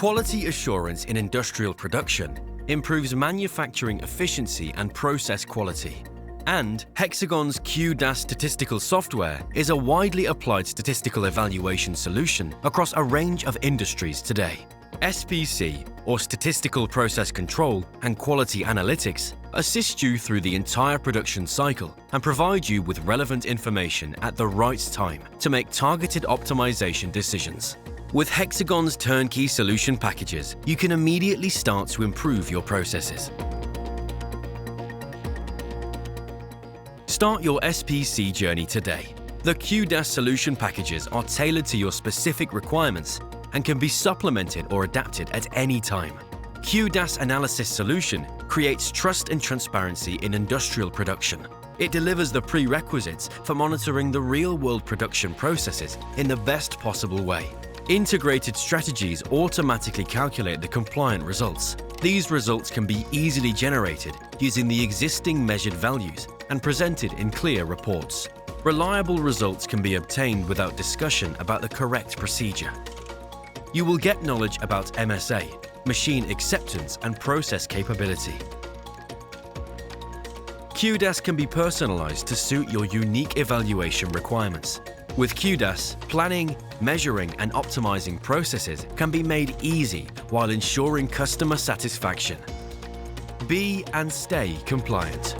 Quality assurance in industrial production improves manufacturing efficiency and process quality. And Hexagon's QDAS statistical software is a widely applied statistical evaluation solution across a range of industries today. SPC, or Statistical Process Control and Quality Analytics, assist you through the entire production cycle and provide you with relevant information at the right time to make targeted optimization decisions. With Hexagon's turnkey solution packages, you can immediately start to improve your processes. Start your SPC journey today. The QDAS solution packages are tailored to your specific requirements and can be supplemented or adapted at any time. QDAS Analysis Solution creates trust and transparency in industrial production. It delivers the prerequisites for monitoring the real-world production processes in the best possible way. Integrated strategies automatically calculate the compliant results. These results can be easily generated using the existing measured values and presented in clear reports. Reliable results can be obtained without discussion about the correct procedure. You will get knowledge about MSA, machine acceptance, and process capability. QDAS can be personalized to suit your unique evaluation requirements. With QDAS, planning, measuring, and optimizing processes can be made easy while ensuring customer satisfaction. Be and stay compliant.